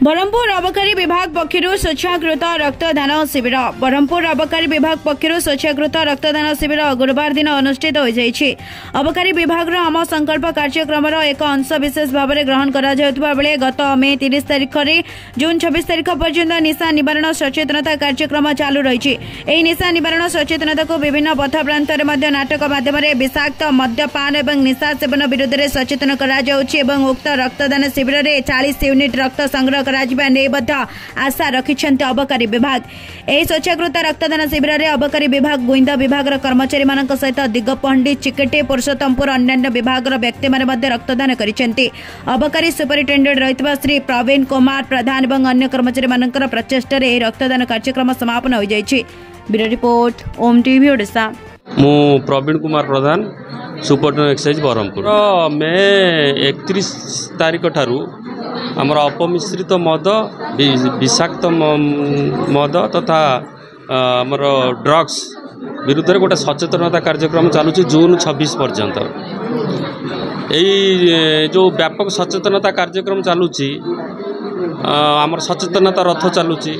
ब्रह्मपुर अबकारी विभाग पक्षरु स्वच्छाकृत रक्तदान शिविर ब्रह्मपुर अबकारी विभाग पक्षरु स्वच्छाकृत रक्तदान शिविर गुरुवार दिन अनुष्ठित हो जाइछि। अबकारी विभाग आम संकल्प कार्यक्रम एक अंश विशेष भाव में ग्रहण करा जाउतबा बेले गत मे 30 तारिख रे जून 26 तारिख पर्यंत निशा निवारण सचेतनता कार्यक्रम चालू रही। एही निशा निवारण सचेतनता को विभिन्न पथ प्रांत में नाटक माध्यम विषाक्त मद्यपान और निशा सेवन विरुद्ध में सचेतन करा जाउछि एवं उक्त रक्तदान शिविर में 40 यूनिट रक्त संग्रह आशा रखिछन्ते अबकारी विभाग। एही स्वच्छाकृत रक्तदान शिविर में अबकारी विभाग गुइंदा विभाग कर्मचारी मानक सहित दिगपहंडी चिकेटे पुरुषोत्तमपुर अन्य विभाग व्यक्ति माने रक्तदान करिसेंती। अबकारी सुपरिटेंडेंट रहितबा श्री प्रवीण कुमार प्रधान एवं अन्य कर्मचारी मानकर प्रचेष्टा रे रक्तदान कार्यक्रम समापन हो जाइछि। ब्यूरो रिपोर्ट ओम टीवी ओडिशा। मु प्रवीण कुमार प्रधान सुपरिटेंडेंट एक्साइज ब्रह्मपुर मे 31 तारिख ठारू आमर अपमिश्रित मद विषाक्त मद तथा आमर ड्रग्स विरुद्ध गोटे सचेतनता कार्यक्रम चलुची जून 26 पर्यंत। यही जो व्यापक सचेतनता कार्यक्रम चलुची आमर सचेतनता रथ चलुची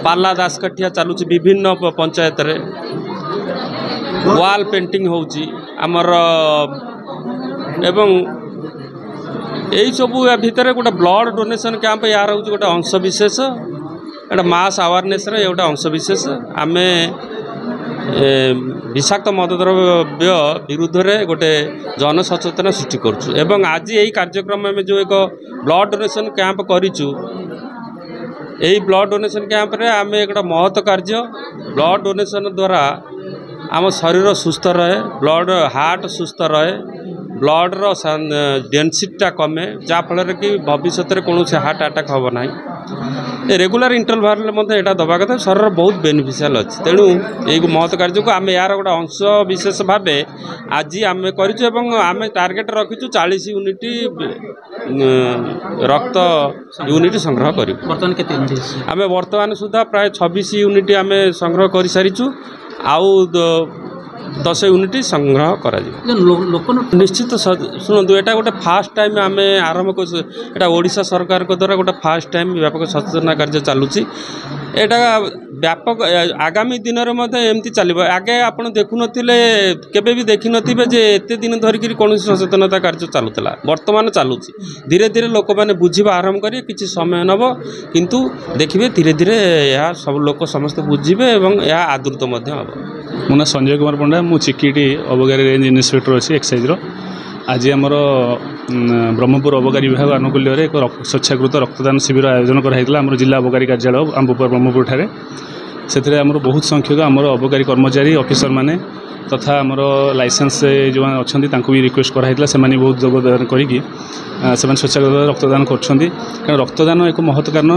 पाला दासकाठिया चलुची विभिन्न पंचायत रे वाल पेंटिंग होची आमर एवं यही सबू या भितर गोटे ब्लड डोनेशन कैंप यार हूँ गोटे अंश विशेष एटा मास अवेयरनेस रे गोटे अंश विशेष आमे विषाक्त मदद्रव्य विरुद्ध में गोटे जन सचेतना सृष्टि करूँ एवं आज यही कार्यक्रम में जो एक ब्लड डोनेशन कैंप करूँ यही ब्लड डोनेशन कैंप रे आमे एक महत्व कार्य ब्लड डोनेशन द्वारा आम शरीर सुस्थ रहे ब्लड हार्ट सुस्थ रहे ब्लड रो डेनसीटा कमे जाफल कि भविष्य में कौन हार्ट अटैक हम ना रेगुलर इंटरवल यहाँ दवा कथा शरीर बहुत बेनिफिशियल अच्छी तेणु यही महत्व कार्य को आम यार गोटे अंश विशेष भाव आज आम करें टार्गेट रखीचु 40 यूनिट रक्त यूनिट संग्रह करें वर्तमान सुधा प्राय 26 यूनिट आम संग्रह कर सारीचु आउ 10 यूनिट संग्रह करा निश्चित शुणु यहाँ गोटे फास्ट टाइम आम आरंभ कर ओडिशा सरकार को द्वारा गोटे फास्ट टाइम व्यापक सचेतना कार्य चलुची यहाँ व्यापक आगामी दिन में एमती चलो आगे आप देखुन केवे भी देखी नथिबे जे एते दिन धरिकी कौन सचेतनता कार्य चलुला वर्तमान चलुची धीरे धीरे लोक मैंने बुझा आरंभ करेंगे किसी समय नब किंतु देखिए धीरे धीरे यह सब लोक समस्त बुझे और यह आदृत हम। मो ना संजय कुमार पंडा मु चिकिटी अबकारी रेंज इन्स्पेक्टर अच्छी एक्साइज आज आमर ब्रह्मपुर अबकारी विभाग आनुकूल्य एक स्वच्छाकृत रक्तदान शिविर आयोजन कराइला जिला अबकारी कार्यालय आम्बपुर ब्रह्मपुर ठारे से आमर बहुत संख्यक आमर अबकारी कर्मचारी ऑफिसर माने तथा आमर लाइसेंस जो अच्छा भी रिक्वेस्ट कराइला से बहुत योगदान करी स्वच्छाकृत रक्तदान कर रक्तदान एक महत्व कारण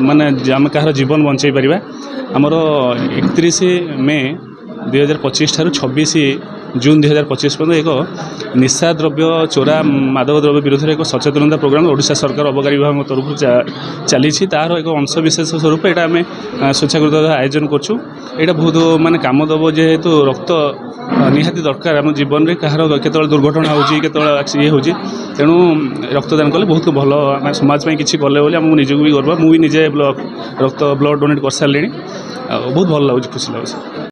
माने आम कहार जीवन बंचाई पारिबा आमर 31 मे 2025 ठारू 26 जून 2025 पर्यंत एक निशा द्रव्य चोरा मादक द्रव्य विरुद्ध एक सचेतनता प्रोग्राम ओडिशा सरकार अबकारी विभाग तरफ चली तार एक अंश विशेष स्वरूप यहाँ आम स्वच्छाकृत आयोजन करूँ यहाँ बहुत माने काम दब जेहेतु रक्त निहाती दरकार आम जीवन में कहार केतल दुर्घटना होती ये होती तेणु रक्तदान कले बहुत भल समाज में किसी कले आमको निजक भी गर्व मुझे निजे रक्त ब्लड डोनेट कर सारे बहुत भल लगे खुशी लगे।